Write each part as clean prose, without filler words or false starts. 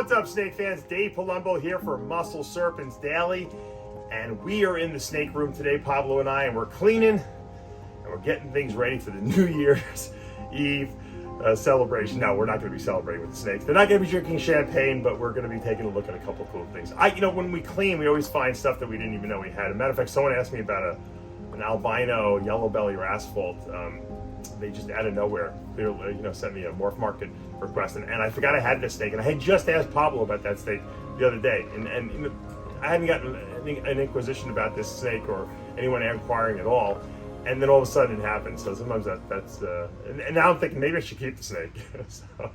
What's up, snake fans? Dave Palumbo here for Muscle Serpents Daily, and we are in the snake room today, Pablo and I, and we're cleaning and we're getting things ready for the New Year's Eve celebration. No, we're not going to be celebrating with the snakes. They're not going to be drinking champagne, but we're going to be taking a look at a couple of cool things. When we clean, we always find stuff that we didn't even know we had. As a matter of fact, someone asked me about an albino yellow belly or asphalt. They just out of nowhere, they sent me a morph market request, and I forgot I had this snake, and I had just asked Pablo about that snake the other day, and I hadn't gotten an inquisition about this snake or anyone inquiring at all, and then all of a sudden it happened. So sometimes that's and now I'm thinking maybe I should keep the snake. So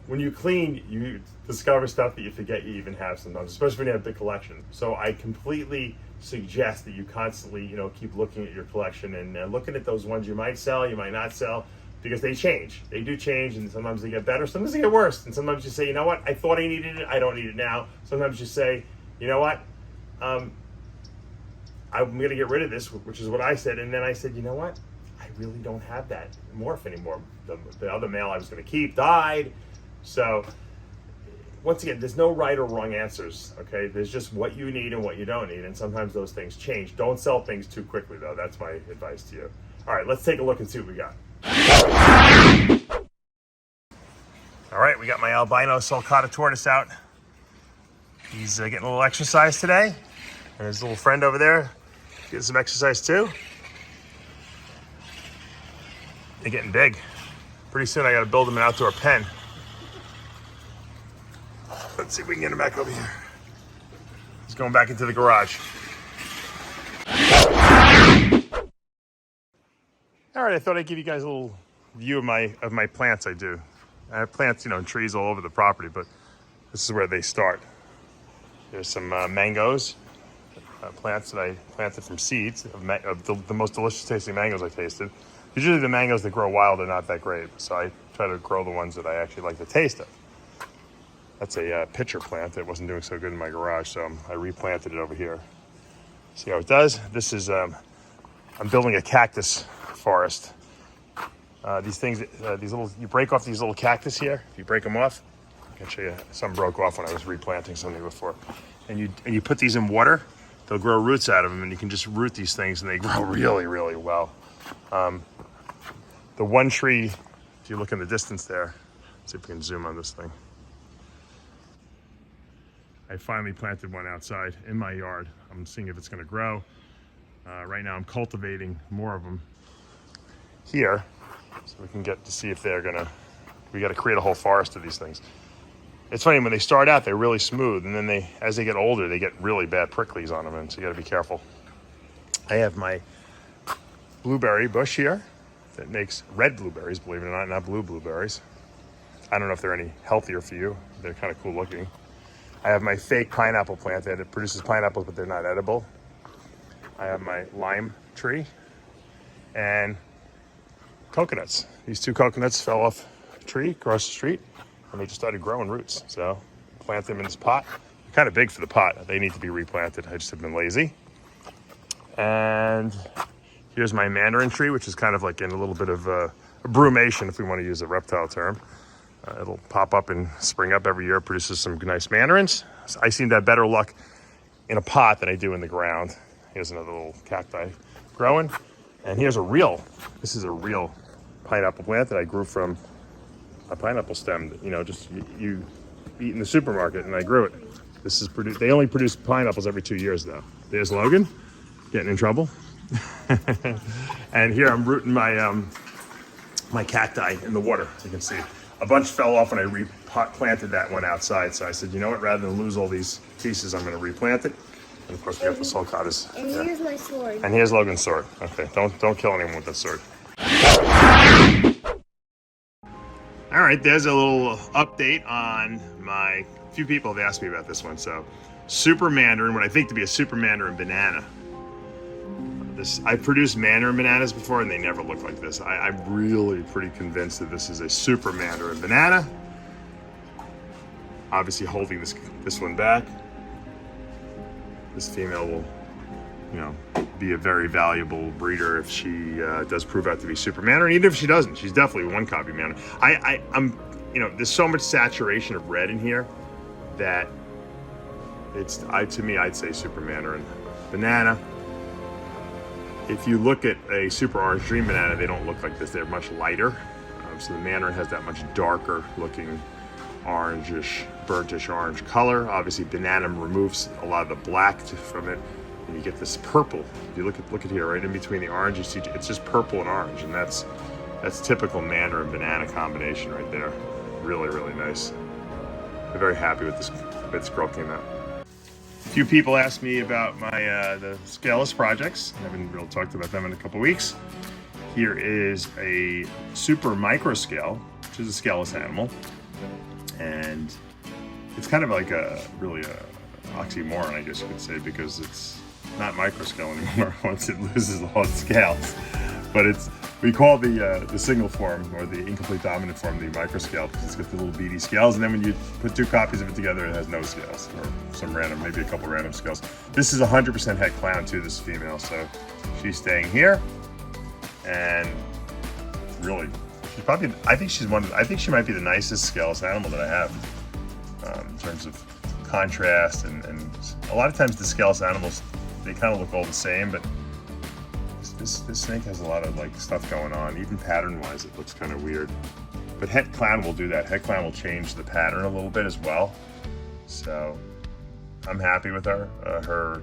when you clean, you discover stuff that you forget you even have sometimes, especially when you have a big collection. So I completely suggest that you constantly, keep looking at your collection and looking at those ones you might sell, you might not sell, because they change. They do change, and sometimes they get better, sometimes they get worse. And sometimes you say, you know what, I thought I needed it, I don't need it now. Sometimes you say, you know what, I'm going to get rid of this, which is what I said. And then I said, you know what, I really don't have that morph anymore. The other male I was going to keep died. So once again, there's no right or wrong answers, okay? There's just what you need and what you don't need, and sometimes those things change. Don't sell things too quickly, though. That's my advice to you. All right, let's take a look and see what we got. All right, we got my Albino Sulcatta Tortoise out. He's getting a little exercise today. And his little friend over there getting some exercise too. They're getting big. Pretty soon I got to build them an outdoor pen. Let's see if we can get him back over here. He's going back into the garage. All right, I thought I'd give you guys a little view of my plants I do. I have plants, trees all over the property, but this is where they start. There's some mangoes, plants that I planted from seeds of the most delicious tasting mangoes I tasted. Usually the mangoes that grow wild are not that great, so I try to grow the ones that I actually like the taste of. That's a pitcher plant that wasn't doing so good in my garage, so I replanted it over here. See how it does? This is, I'm building a cactus forest. These things, you break off these little cactus here. If you break them off, I can show you, some broke off when I was replanting something before. And you put these in water, they'll grow roots out of them, and you can just root these things and they grow really, really well. The one tree, if you look in the distance there, let's see if we can zoom on this thing. I finally planted one outside in my yard. I'm seeing if it's going to grow. Right now I'm cultivating more of them here so we can get to see if they're gonna, we got to create a whole forest of these things. It's funny, when they start out, they're really smooth, and then as they get older, they get really bad pricklies on them, and so you got to be careful. I have my blueberry bush here that makes red blueberries, believe it or not blue blueberries. I don't know if they're any healthier for you. They're kind of cool looking. I have my fake pineapple plant that produces pineapples, but they're not edible. I have my lime tree and coconuts. These two coconuts fell off a tree across the street, and they just started growing roots. So plant them in this pot. They're kind of big for the pot. They need to be replanted. I just have been lazy. And here's my mandarin tree, which is kind of like in a little bit of a brumation, if we want to use a reptile term. It'll pop up and spring up every year, produces some nice mandarins. So I seem to have better luck in a pot than I do in the ground. Here's another little cacti growing. And this is a real pineapple plant that I grew from a pineapple stem that, just you eat in the supermarket, and I grew it. They only produce pineapples every 2 years though. There's Logan, getting in trouble. And here I'm rooting my my cacti in the water, as you can see. A bunch fell off when I replanted that one outside. So I said, you know what, rather than lose all these pieces, I'm going to replant it. And of course, we got the sulcattas. And here's my sword. And here's Logan's sword. Okay, don't kill anyone with that sword. All right, there's a little update on a few people have asked me about this one. So, Super Mandarin, what I think to be a Super Mandarin banana. I've produced Mandarin bananas before, and they never look like this. I'm really pretty convinced that this is a Super Mandarin banana. Obviously holding this one back. This female will, be a very valuable breeder if she does prove out to be Super Mandarin. Even if she doesn't, she's definitely one copy Mandarin. I'm there's so much saturation of red in here that to me, I'd say Super Mandarin. Banana. If you look at a Super Orange Dream banana, they don't look like this. They're much lighter. So the Mandarin has that much darker looking orangish, burnt-ish orange color. Obviously, banana removes a lot of the black from it, and you get this purple. If you look at here, right in between the orange, you see it's just purple and orange, and that's typical Mandarin banana combination right there. Really, really nice. I'm very happy with this girl came out. A few people asked me about my the scaleless projects. I haven't really talked about them in a couple weeks. Here is a super micro scale, which is a scaleless animal, and it's kind of like a oxymoron, I guess you could say, because it's not micro scale anymore once it loses all its scales. But we call the single form or the incomplete dominant form the micro scale because it's got the little beady scales, and then when you put two copies of it together, it has no scales or some random, maybe a couple random scales. This is 100% het clown too. This female, so she's staying here, and really, she's probably. I think she might be the nicest scaleless animal that I have in terms of contrast, and a lot of times the scaleless animals, they kind of look all the same, but this snake has a lot of like stuff going on. Even pattern-wise, it looks kind of weird. But het clown will do that. Het clown will change the pattern a little bit as well. So I'm happy with her.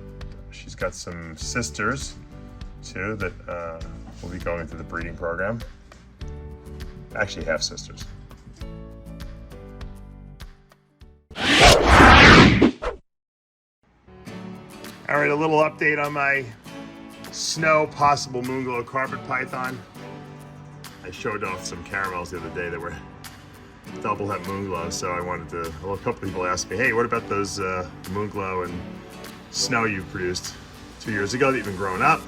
She's got some sisters too that will be going through the breeding program. Actually, half sisters. All right, a little update on my snow possible Moonglow carpet python. I showed off some caramels the other day that were double het Moonglow, so I wanted to, well, a couple people asked me, hey, what about those Moonglow and snow you produced 2 years ago that you've been growing up?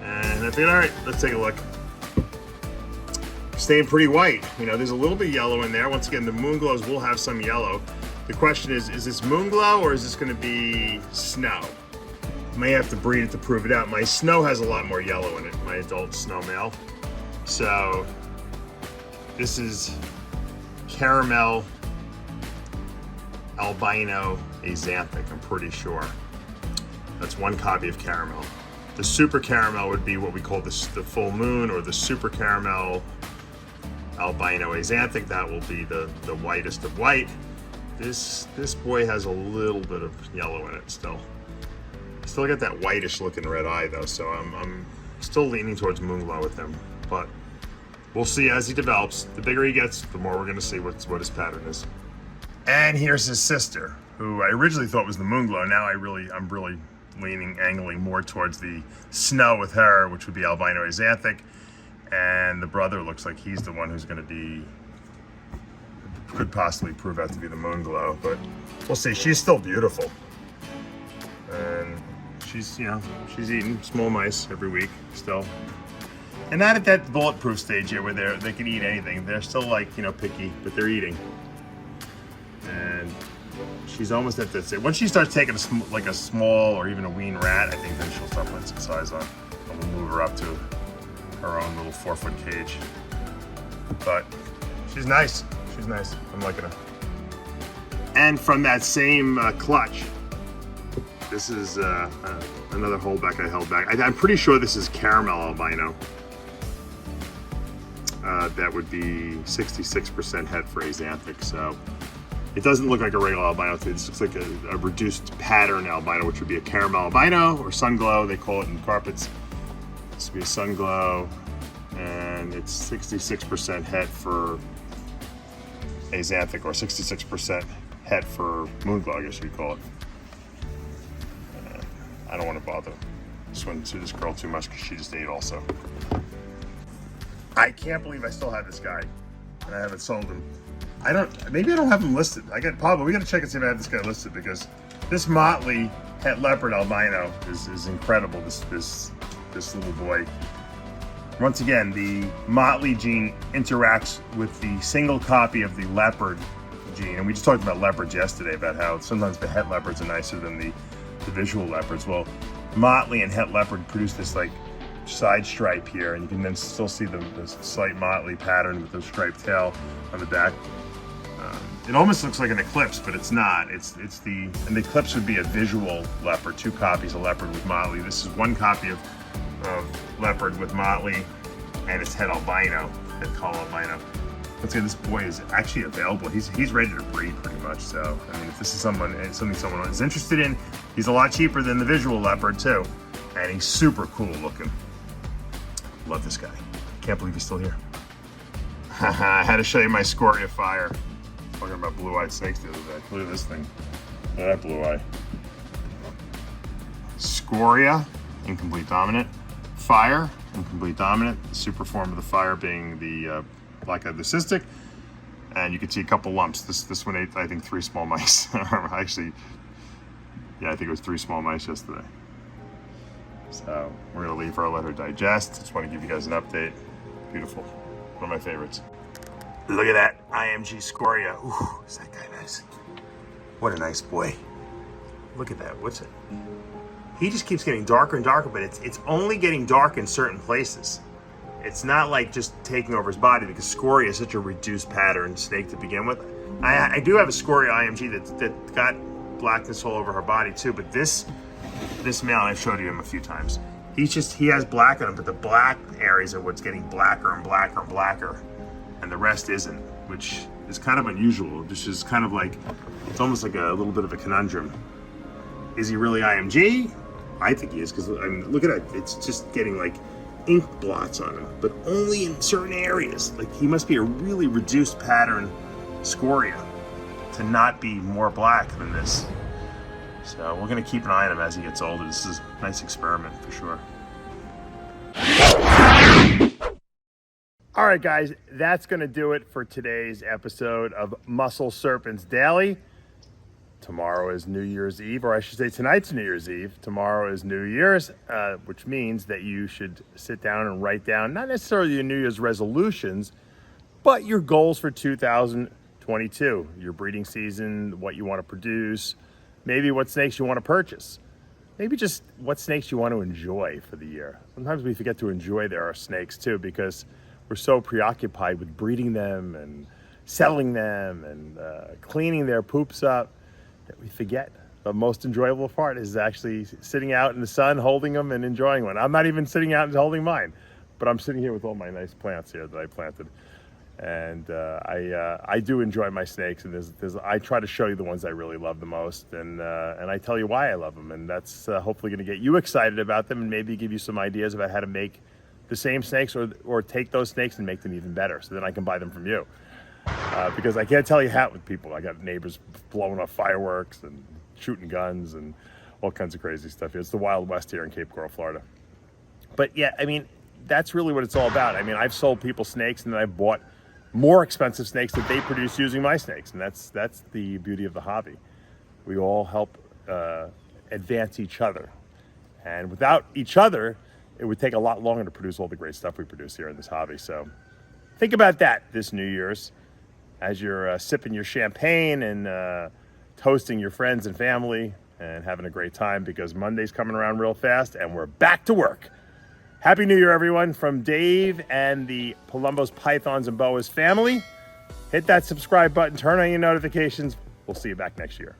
And I figured, all right, let's take a look. Staying pretty white. You know, there's a little bit of yellow in there. Once again, the Moonglows will have some yellow. The question is this Moonglow or is this gonna be snow? May have to breed it to prove it out. My snow has a lot more yellow in it, my adult snow male. So this is caramel albino axanthic, I'm pretty sure. That's one copy of caramel. The super caramel would be what we call the full moon, or the super caramel albino axanthic. That will be the whitest of white. This boy has a little bit of yellow in it still. Still got that whitish looking red eye though, so I'm still leaning towards Moonglow with him, but we'll see as he develops. The bigger he gets, the more we're gonna see what his pattern is. And here's his sister, who I originally thought was the Moonglow. Now I'm really angling more towards the snow with her, which would be albino axanthic, and the brother looks like he's the one who's gonna be, could possibly prove out to be the Moonglow, but we'll see. She's still beautiful. And she's eating small mice every week still. And not at that bulletproof stage yet where they can eat anything. They're still like, picky, but they're eating. And she's almost at that stage. Once she starts taking a small or even a wean rat, I think then she'll start putting some size on. And we'll move her up to her own little 4-foot cage. But she's nice. She's nice. I'm liking her. And from that same clutch, this is another holdback I held back. I'm pretty sure this is caramel albino. That would be 66% het for axanthic. So it doesn't look like a regular albino. This looks like a reduced pattern albino, which would be a caramel albino or sunglow. They call it in carpets. This would be a sunglow, and it's 66% het for axanthic, or 66% het for Moonglow, I guess you'd call it. I don't want to bother this girl too much because she just ate also. I can't believe I still have this guy and I haven't sold him. Maybe I don't have him listed. We got to check and see if I have this guy listed, because this motley het leopard albino is incredible. This little boy. Once again, the motley gene interacts with the single copy of the leopard gene, and we just talked about leopards yesterday, about how sometimes the het leopards are nicer than the visual leopards. Well, motley and het leopard produce this like side stripe here, and you can then still see the slight motley pattern with the striped tail on the back. It almost looks like an eclipse, but it's not. And the eclipse would be a visual leopard, 2 copies of leopard with motley. This is 1 copy of leopard with motley and its head albino, head color albino. Let's say this boy is actually available. He's ready to breed pretty much. So, I mean, if this is something someone is interested in, he's a lot cheaper than the visual leopard too. And he's super cool looking. Love this guy. Can't believe he's still here. I had to show you my Scoria Fire. Talking about blue-eyed snakes the other day. Look at this thing. Look at that blue eye. Scoria, incomplete dominant. Fire, incomplete dominant. The super form of the fire being the black-eyed leucistic. And you can see a couple lumps. This one ate, I think, 3 small mice. Actually, yeah, I think it was 3 small mice yesterday. So we're gonna leave her, let her digest. Just want to give you guys an update. Beautiful. One of my favorites. Look at that IMG Scoria. Ooh, is that guy nice? What a nice boy. Look at that. What's it? He just keeps getting darker and darker, but it's only getting dark in certain places. It's not like just taking over his body, because Scoria is such a reduced pattern snake to begin with. I do have a Scoria IMG that got blackness all over her body too, but this male, and I've showed you him a few times, he has black on him, but the black areas are what's getting blacker and blacker and blacker, and the rest isn't, which is kind of unusual. This is kind of like, it's almost like a little bit of a conundrum. Is he really IMG? I think he is, because I mean, look at it. It's just getting like ink blots on him, but only in certain areas. Like, he must be a really reduced pattern Scoria to not be more black than this. So we're gonna keep an eye on him as he gets older. This is a nice experiment for sure. All right, guys, that's gonna do it for today's episode of Muscle Serpents Daily. Tomorrow is New Year's Eve, or I should say tonight's New Year's Eve. Tomorrow is New Year's, which means that you should sit down and write down, not necessarily your New Year's resolutions, but your goals for 2022, your breeding season, what you want to produce, maybe what snakes you want to purchase, maybe just what snakes you want to enjoy for the year. Sometimes we forget to enjoy our snakes too, because we're so preoccupied with breeding them and selling them and cleaning their poops up that we forget the most enjoyable part is actually sitting out in the sun, holding them and enjoying one. I'm not even sitting out and holding mine, but I'm sitting here with all my nice plants here that I planted. And I do enjoy my snakes, and I try to show you the ones I really love the most, and I tell you why I love them, and that's hopefully going to get you excited about them, and maybe give you some ideas about how to make the same snakes, or take those snakes and make them even better, so then I can buy them from you. Because I can't tell you how with people. I got neighbors blowing off fireworks and shooting guns and all kinds of crazy stuff. It's the Wild West here in Cape Coral, Florida. But yeah, I mean, that's really what it's all about. I mean, I've sold people snakes, and then I've bought more expensive snakes that they produce using my snakes, and that's the beauty of the hobby. We all help advance each other, and without each other, it would take a lot longer to produce all the great stuff we produce here in this hobby. So think about that this New Year's as you're sipping your champagne and toasting your friends and family and having a great time, because Monday's coming around real fast and we're back to work. Happy New Year, everyone, from Dave and the Palumbo's Pythons and Boas family. Hit that subscribe button, turn on your notifications. We'll see you back next year.